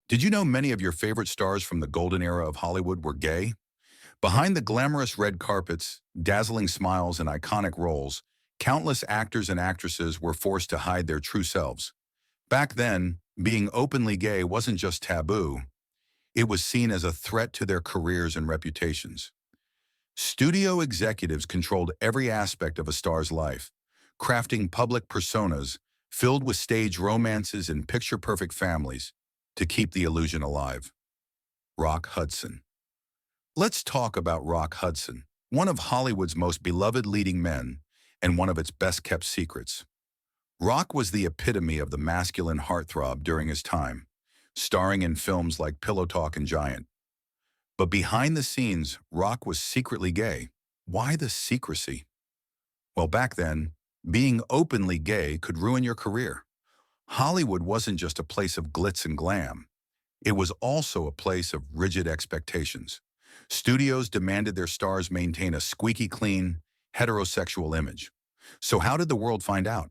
Did you know many of your favorite stars from the golden era of Hollywood were gay? Behind the glamorous red carpets, dazzling smiles, and iconic roles, countless actors and actresses were forced to hide their true selves. Back then, being openly gay wasn't just taboo, it was seen as a threat to their careers and reputations. Studio executives controlled every aspect of a star's life, crafting public personas filled with stage romances and picture-perfect families to keep the illusion alive. Rock Hudson. Let's talk about Rock Hudson, one of Hollywood's most beloved leading men and one of its best-kept secrets. Rock was the epitome of the masculine heartthrob during his time, starring in films like Pillow Talk and Giant. But behind the scenes, Rock was secretly gay. Why the secrecy? Well, back then, being openly gay could ruin your career. Hollywood wasn't just a place of glitz and glam. It was also a place of rigid expectations. Studios demanded their stars maintain a squeaky clean, heterosexual image. So how did the world find out?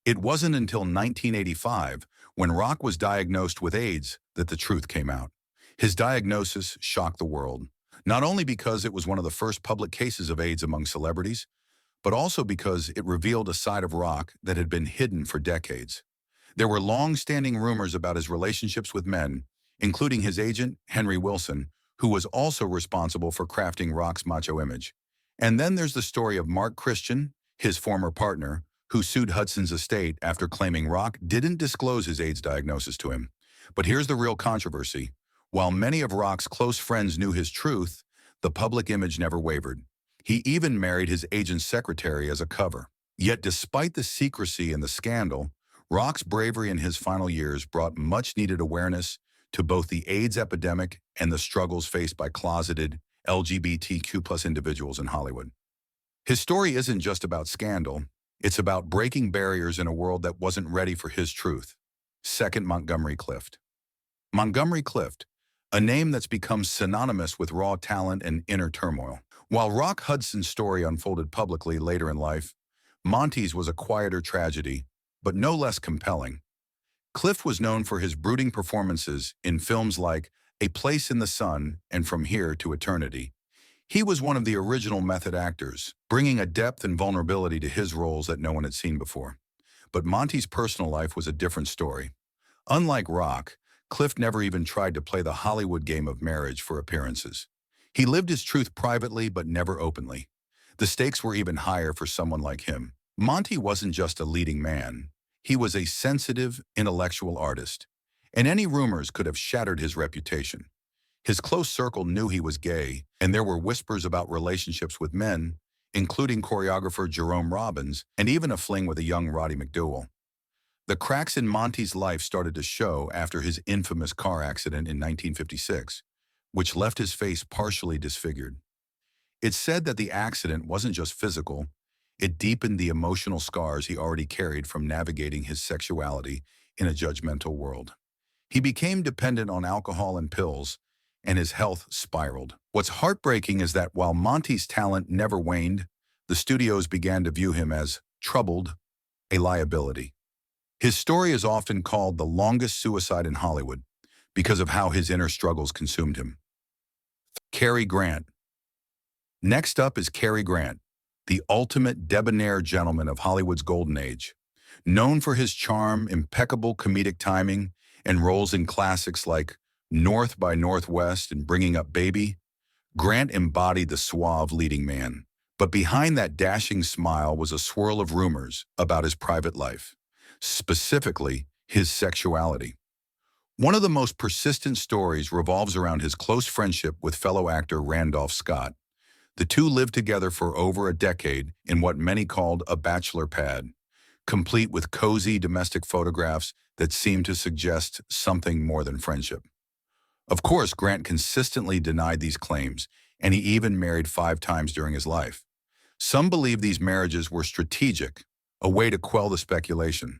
It wasn't until 1985, when Rock was diagnosed with AIDS, that the truth came out. His diagnosis shocked the world, not only because it was one of the first public cases of AIDS among celebrities, but also because it revealed a side of Rock that had been hidden for decades. There were long-standing rumors about his relationships with men, including his agent, Henry Wilson, who was also responsible for crafting Rock's macho image. And then there's the story of Mark Christian, his former partner, who sued Hudson's estate after claiming Rock didn't disclose his AIDS diagnosis to him. But here's the real controversy. While many of Rock's close friends knew his truth, the public image never wavered. He even married his agent's secretary as a cover. Yet despite the secrecy and the scandal, Rock's bravery in his final years brought much-needed awareness to both the AIDS epidemic and the struggles faced by closeted LGBTQ+ individuals in Hollywood. His story isn't just about scandal, it's about breaking barriers in a world that wasn't ready for his truth. Second, Montgomery Clift. Montgomery Clift, a name that's become synonymous with raw talent and inner turmoil. While Rock Hudson's story unfolded publicly later in life, Monty's was a quieter tragedy, but no less compelling. Clift was known for his brooding performances in films like A Place in the Sun and From Here to Eternity. He was one of the original method actors, bringing a depth and vulnerability to his roles that no one had seen before. But Monty's personal life was a different story. Unlike Rock, Clift never even tried to play the Hollywood game of marriage for appearances. He lived his truth privately but never openly. The stakes were even higher for someone like him. Monty wasn't just a leading man. He was a sensitive, intellectual artist, and any rumors could have shattered his reputation. His close circle knew he was gay, and there were whispers about relationships with men, including choreographer Jerome Robbins, and even a fling with a young Roddy McDowell. The cracks in Monty's life started to show after his infamous car accident in 1956, which left his face partially disfigured. It's said that the accident wasn't just physical, it deepened the emotional scars he already carried from navigating his sexuality in a judgmental world. He became dependent on alcohol and pills, and his health spiraled. What's heartbreaking is that while Monty's talent never waned, the studios began to view him as troubled, a liability. His story is often called the longest suicide in Hollywood because of how his inner struggles consumed him. Cary Grant. Next up is Cary Grant, the ultimate debonair gentleman of Hollywood's golden age. Known for his charm, impeccable comedic timing, and roles in classics like North by Northwest and Bringing Up Baby, Grant embodied the suave leading man. But behind that dashing smile was a swirl of rumors about his private life, specifically his sexuality. One of the most persistent stories revolves around his close friendship with fellow actor Randolph Scott. The two lived together for over a decade in what many called a bachelor pad, complete with cozy domestic photographs that seemed to suggest something more than friendship. Of course, Grant consistently denied these claims, and he even married 5 times during his life. Some believe these marriages were strategic, a way to quell the speculation.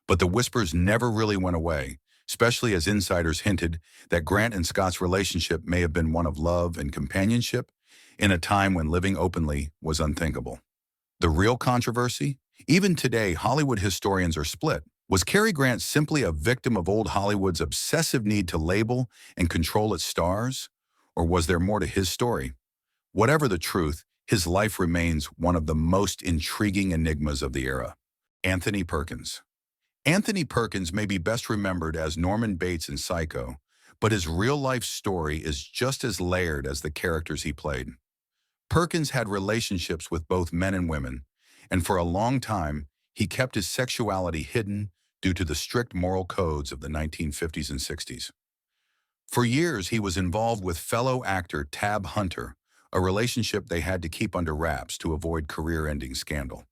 But the whispers never really went away, especially as insiders hinted that Grant and Scott's relationship may have been one of love and companionship in a time when living openly was unthinkable. The real controversy? Even today, Hollywood historians are split. Was Cary Grant simply a victim of old Hollywood's obsessive need to label and control its stars? Or was there more to his story? Whatever the truth, his life remains one of the most intriguing enigmas of the era. Anthony Perkins. Anthony Perkins may be best remembered as Norman Bates in Psycho, but his real-life story is just as layered as the characters he played. Perkins had relationships with both men and women, and for a long time, he kept his sexuality hidden due to the strict moral codes of the 1950s and 60s. For years, he was involved with fellow actor Tab Hunter, a relationship they had to keep under wraps to avoid career-ending scandal.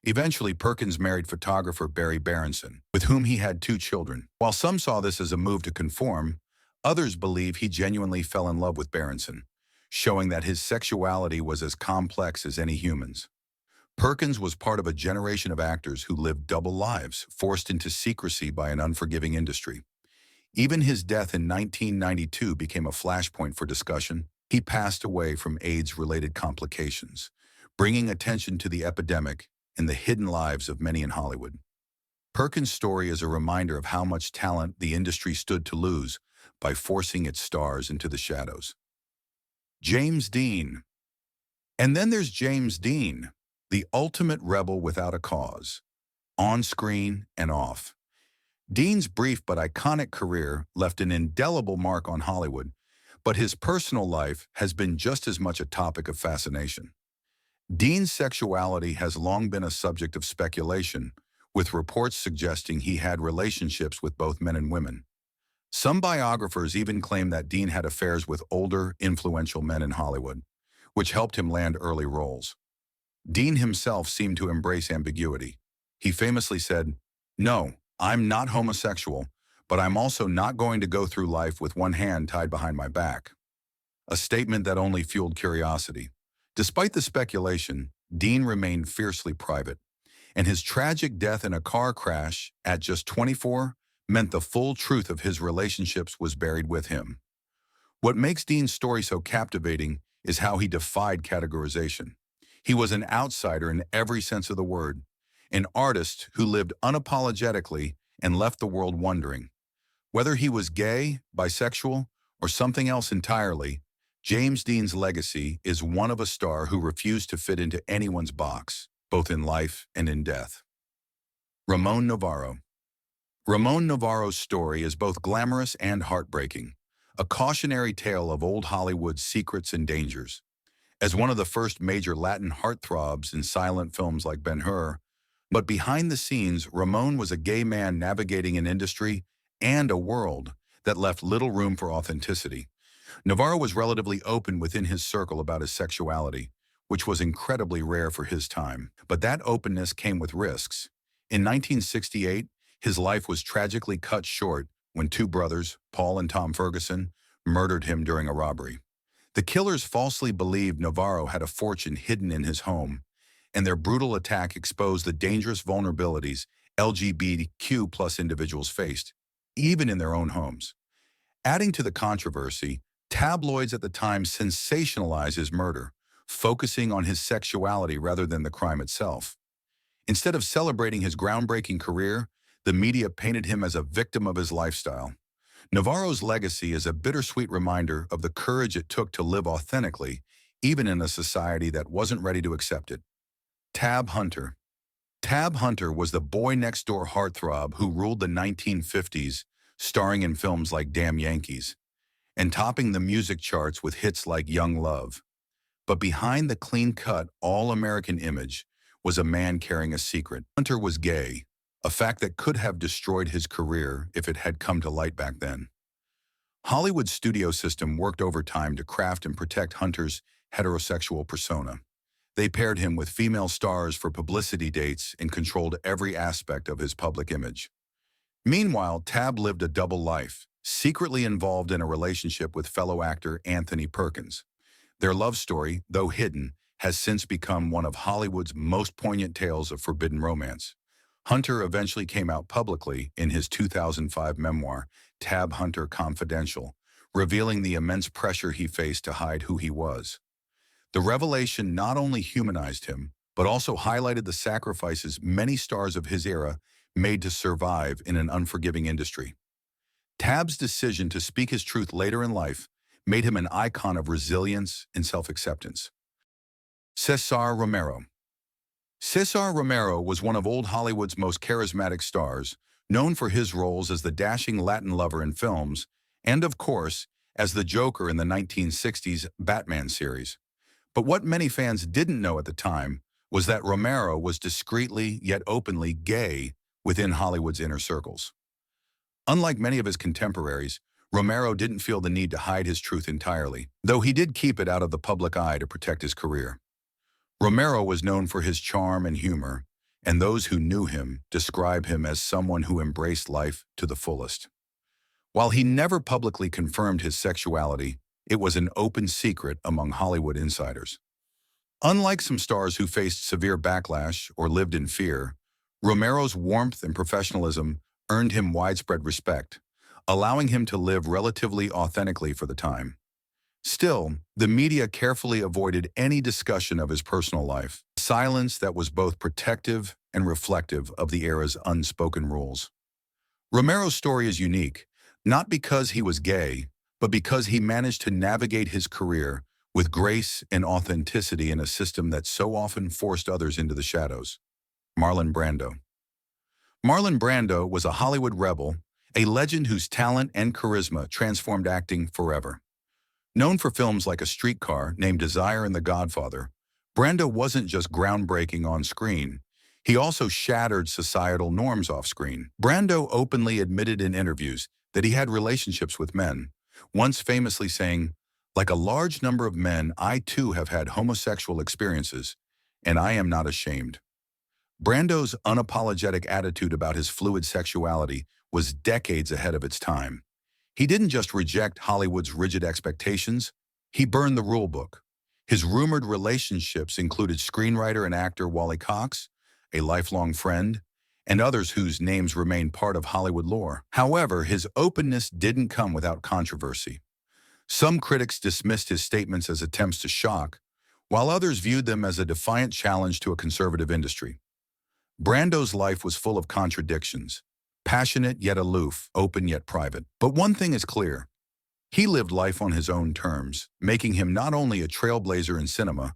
Eventually, Perkins married photographer Barry Berenson, with whom he had 2 children. While some saw this as a move to conform, others believe he genuinely fell in love with Berenson, showing that his sexuality was as complex as any human's. Perkins was part of a generation of actors who lived double lives, forced into secrecy by an unforgiving industry. Even his death in 1992 became a flashpoint for discussion. He passed away from AIDS-related complications, bringing attention to the epidemic and the hidden lives of many in Hollywood. Perkins' story is a reminder of how much talent the industry stood to lose by forcing its stars into the shadows. James Dean. And then there's James Dean, the ultimate rebel without a cause, on screen and off. Dean's brief but iconic career left an indelible mark on Hollywood, but his personal life has been just as much a topic of fascination. Dean's sexuality has long been a subject of speculation, with reports suggesting he had relationships with both men and women. Some biographers even claim that Dean had affairs with older, influential men in Hollywood, which helped him land early roles. Dean himself seemed to embrace ambiguity. He famously said, "No, I'm not homosexual, but I'm also not going to go through life with one hand tied behind my back." A statement that only fueled curiosity. Despite the speculation, Dean remained fiercely private, and his tragic death in a car crash at just 24 meant the full truth of his relationships was buried with him. What makes Dean's story so captivating is how he defied categorization. He was an outsider in every sense of the word, an artist who lived unapologetically and left the world wondering. Whether he was gay, bisexual, or something else entirely, James Dean's legacy is one of a star who refused to fit into anyone's box, both in life and in death. Ramon Novarro. Ramon Novarro's story is both glamorous and heartbreaking, a cautionary tale of old Hollywood's secrets and dangers. As one of the first major Latin heartthrobs in silent films like Ben-Hur, but behind the scenes, Ramon was a gay man navigating an industry and a world that left little room for authenticity. Novarro was relatively open within his circle about his sexuality, which was incredibly rare for his time. But that openness came with risks. In 1968, his life was tragically cut short when 2 brothers, Paul and Tom Ferguson, murdered him during a robbery. The killers falsely believed Novarro had a fortune hidden in his home, and their brutal attack exposed the dangerous vulnerabilities LGBTQ+ individuals faced, even in their own homes. Adding to the controversy, tabloids at the time sensationalized his murder, focusing on his sexuality rather than the crime itself. Instead of celebrating his groundbreaking career, the media painted him as a victim of his lifestyle. Novarro's legacy is a bittersweet reminder of the courage it took to live authentically, even in a society that wasn't ready to accept it. Tab Hunter. Tab Hunter was the boy-next-door heartthrob who ruled the 1950s, starring in films like Damn Yankees, and topping the music charts with hits like Young Love. But behind the clean-cut, all-American image was a man carrying a secret. Hunter was gay, a fact that could have destroyed his career if it had come to light back then. Hollywood's studio system worked overtime to craft and protect Hunter's heterosexual persona. They paired him with female stars for publicity dates and controlled every aspect of his public image. Meanwhile, Tab lived a double life, secretly involved in a relationship with fellow actor Anthony Perkins. Their love story, though hidden, has since become one of Hollywood's most poignant tales of forbidden romance. Hunter eventually came out publicly in his 2005 memoir, Tab Hunter Confidential, revealing the immense pressure he faced to hide who he was. The revelation not only humanized him, but also highlighted the sacrifices many stars of his era made to survive in an unforgiving industry. Tab's decision to speak his truth later in life made him an icon of resilience and self-acceptance. Cesar Romero. Cesar Romero was one of old Hollywood's most charismatic stars, known for his roles as the dashing Latin lover in films, and of course, as the Joker in the 1960s Batman series. But what many fans didn't know at the time was that Romero was discreetly yet openly gay within Hollywood's inner circles. Unlike many of his contemporaries, Romero didn't feel the need to hide his truth entirely, though he did keep it out of the public eye to protect his career. Romero was known for his charm and humor, and those who knew him describe him as someone who embraced life to the fullest. While he never publicly confirmed his sexuality, it was an open secret among Hollywood insiders. Unlike some stars who faced severe backlash or lived in fear, Romero's warmth and professionalism earned him widespread respect, allowing him to live relatively authentically for the time. Still, the media carefully avoided any discussion of his personal life, silence that was both protective and reflective of the era's unspoken rules. Romero's story is unique, not because he was gay, but because he managed to navigate his career with grace and authenticity in a system that so often forced others into the shadows. Marlon Brando. Marlon Brando was a Hollywood rebel, a legend whose talent and charisma transformed acting forever. Known for films like A Streetcar Named Desire and The Godfather, Brando wasn't just groundbreaking on screen, he also shattered societal norms off-screen. Brando openly admitted in interviews that he had relationships with men, once famously saying, "Like a large number of men, I too have had homosexual experiences, and I am not ashamed." Brando's unapologetic attitude about his fluid sexuality was decades ahead of its time. He didn't just reject Hollywood's rigid expectations, he burned the rulebook. His rumored relationships included screenwriter and actor Wally Cox, a lifelong friend, and others whose names remain part of Hollywood lore. However, his openness didn't come without controversy. Some critics dismissed his statements as attempts to shock, while others viewed them as a defiant challenge to a conservative industry. Brando's life was full of contradictions, passionate yet aloof, open yet private. But one thing is clear. He lived life on his own terms, making him not only a trailblazer in cinema,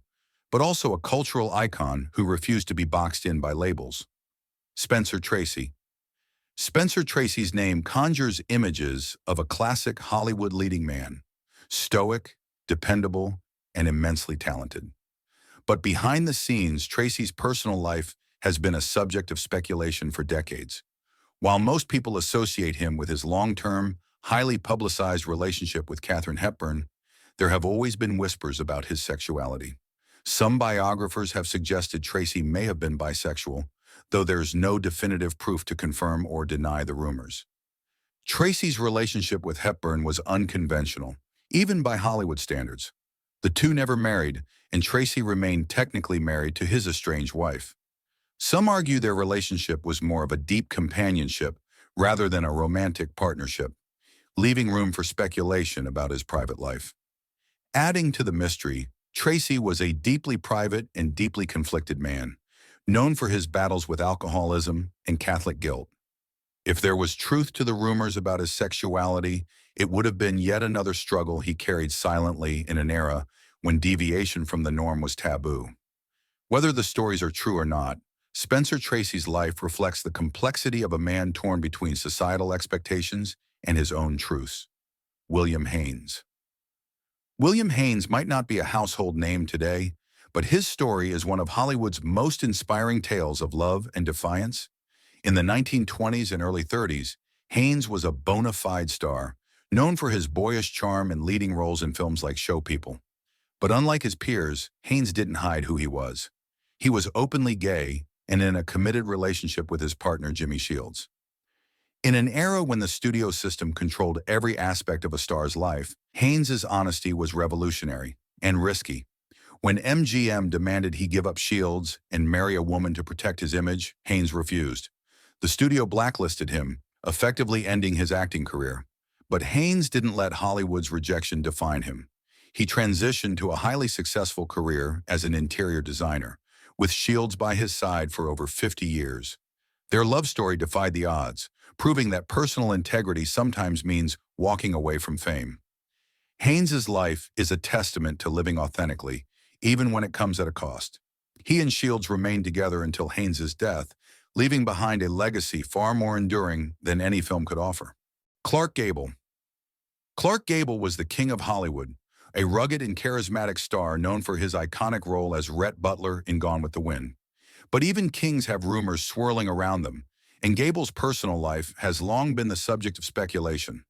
but also a cultural icon who refused to be boxed in by labels. Spencer Tracy. Spencer Tracy's name conjures images of a classic Hollywood leading man, stoic, dependable, and immensely talented. But behind the scenes, Tracy's personal life has been a subject of speculation for decades. While most people associate him with his long-term, highly publicized relationship with Katharine Hepburn, there have always been whispers about his sexuality. Some biographers have suggested Tracy may have been bisexual, though there's no definitive proof to confirm or deny the rumors. Tracy's relationship with Hepburn was unconventional, even by Hollywood standards. The two never married, and Tracy remained technically married to his estranged wife. Some argue their relationship was more of a deep companionship rather than a romantic partnership, leaving room for speculation about his private life. Adding to the mystery, Tracy was a deeply private and deeply conflicted man, known for his battles with alcoholism and Catholic guilt. If there was truth to the rumors about his sexuality, it would have been yet another struggle he carried silently in an era when deviation from the norm was taboo. Whether the stories are true or not, Spencer Tracy's life reflects the complexity of a man torn between societal expectations and his own truths. William Haines. William Haines might not be a household name today, but his story is one of Hollywood's most inspiring tales of love and defiance. In the 1920s and early 30s, Haines was a bona fide star, known for his boyish charm and leading roles in films like Show People. But unlike his peers, Haines didn't hide who he was. He was openly gay and in a committed relationship with his partner Jimmy Shields. In an era when the studio system controlled every aspect of a star's life, Haines's honesty was revolutionary and risky. When MGM demanded he give up Shields and marry a woman to protect his image, Haines refused. The studio blacklisted him, effectively ending his acting career. But Haines didn't let Hollywood's rejection define him. He transitioned to a highly successful career as an interior designer, with Shields by his side for over 50 years. Their love story defied the odds, proving that personal integrity sometimes means walking away from fame. Haines's life is a testament to living authentically, even when it comes at a cost. He and Shields remained together until Haines's death, leaving behind a legacy far more enduring than any film could offer. Clark Gable. Clark Gable was the king of Hollywood, a rugged and charismatic star known for his iconic role as Rhett Butler in Gone with the Wind. But even kings have rumors swirling around them, and Gable's personal life has long been the subject of speculation.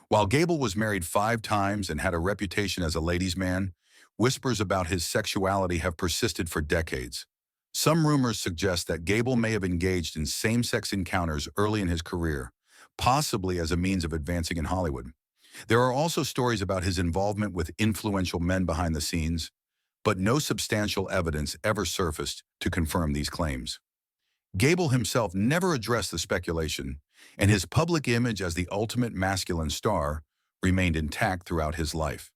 While Gable was married 5 times and had a reputation as a ladies' man, whispers about his sexuality have persisted for decades. Some rumors suggest that Gable may have engaged in same-sex encounters early in his career, possibly as a means of advancing in Hollywood. There are also stories about his involvement with influential men behind the scenes, but no substantial evidence ever surfaced to confirm these claims. Gable himself never addressed the speculation, and his public image as the ultimate masculine star remained intact throughout his life.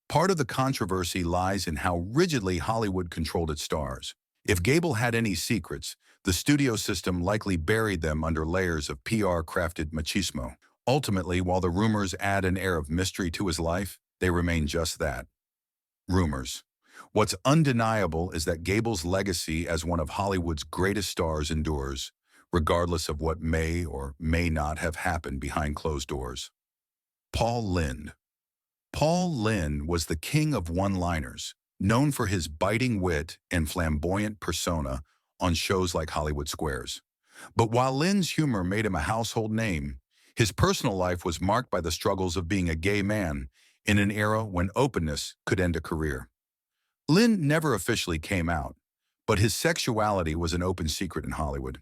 Part of the controversy lies in how rigidly Hollywood controlled its stars. If Gable had any secrets, the studio system likely buried them under layers of PR-crafted machismo. Ultimately, while the rumors add an air of mystery to his life, they remain just that, rumors. What's undeniable is that Gable's legacy as one of Hollywood's greatest stars endures, regardless of what may or may not have happened behind closed doors. Paul Lynde. Paul Lynde was the king of one-liners, known for his biting wit and flamboyant persona on shows like Hollywood Squares. But while Lynde's humor made him a household name, his personal life was marked by the struggles of being a gay man in an era when openness could end a career. Lynde never officially came out, but his sexuality was an open secret in Hollywood.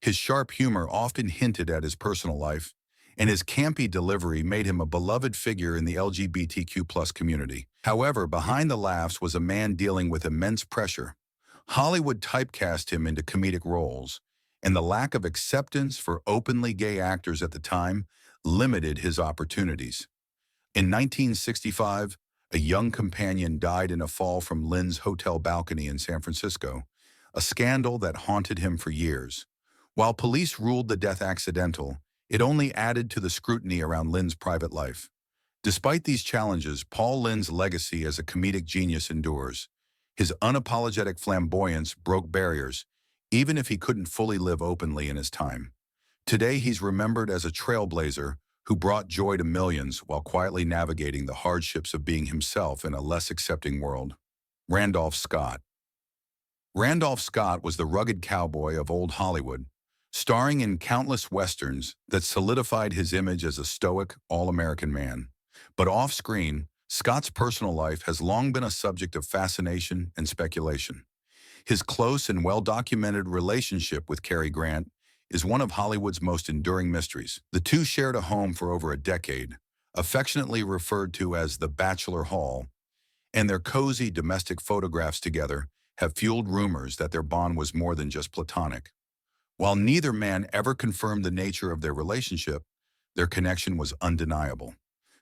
His sharp humor often hinted at his personal life, and his campy delivery made him a beloved figure in the LGBTQ+ community. However, behind the laughs was a man dealing with immense pressure. Hollywood typecast him into comedic roles, and the lack of acceptance for openly gay actors at the time limited his opportunities. In 1965, a young companion died in a fall from Lynde's hotel balcony in San Francisco, a scandal that haunted him for years. While police ruled the death accidental, it only added to the scrutiny around Lynde's private life. Despite these challenges, Paul Lynde's legacy as a comedic genius endures. His unapologetic flamboyance broke barriers, even if he couldn't fully live openly in his time. Today, he's remembered as a trailblazer who brought joy to millions while quietly navigating the hardships of being himself in a less accepting world. Randolph Scott. Randolph Scott was the rugged cowboy of old Hollywood, starring in countless westerns that solidified his image as a stoic, all-American man. But off-screen, Scott's personal life has long been a subject of fascination and speculation. His close and well-documented relationship with Cary Grant is one of Hollywood's most enduring mysteries. The two shared a home for over a decade, affectionately referred to as the Bachelor Hall, and their cozy domestic photographs together have fueled rumors that their bond was more than just platonic. While neither man ever confirmed the nature of their relationship, their connection was undeniable.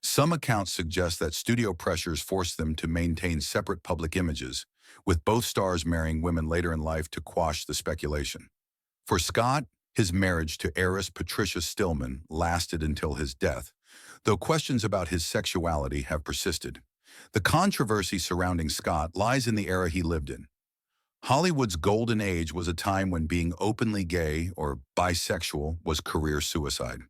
Some accounts suggest that studio pressures forced them to maintain separate public images, with both stars marrying women later in life to quash the speculation. For Scott, his marriage to heiress Patricia Stillman lasted until his death, though questions about his sexuality have persisted. The controversy surrounding Scott lies in the era he lived in. Hollywood's golden age was a time when being openly gay or bisexual was career suicide.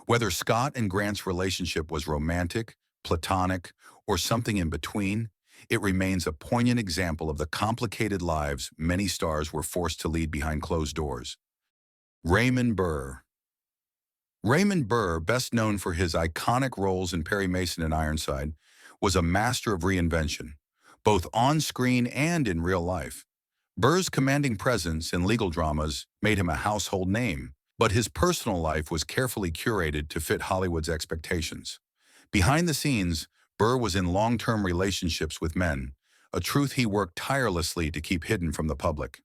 Whether Scott and Grant's relationship was romantic, platonic, or something in between, it remains a poignant example of the complicated lives many stars were forced to lead behind closed doors. Raymond Burr. Raymond Burr, best known for his iconic roles in Perry Mason and Ironside, was a master of reinvention, both on screen and in real life. Burr's commanding presence in legal dramas made him a household name, but his personal life was carefully curated to fit Hollywood's expectations. Behind the scenes, Burr was in long-term relationships with men, a truth he worked tirelessly to keep hidden from the public.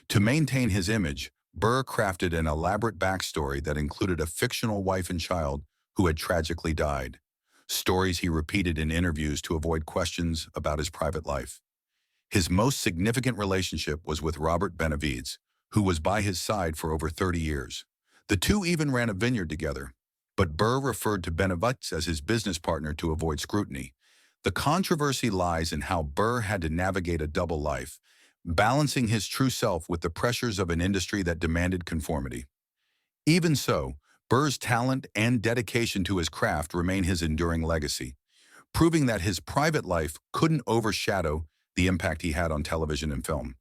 To maintain his image, Burr crafted an elaborate backstory that included a fictional wife and child who had tragically died, stories he repeated in interviews to avoid questions about his private life. His most significant relationship was with Robert Benavides, who was by his side for over 30 years. The two even ran a vineyard together, but Burr referred to Benavides as his business partner to avoid scrutiny. The controversy lies in how Burr had to navigate a double life, balancing his true self with the pressures of an industry that demanded conformity. Even so, Burr's talent and dedication to his craft remain his enduring legacy, proving that his private life couldn't overshadow the impact he had on television and film.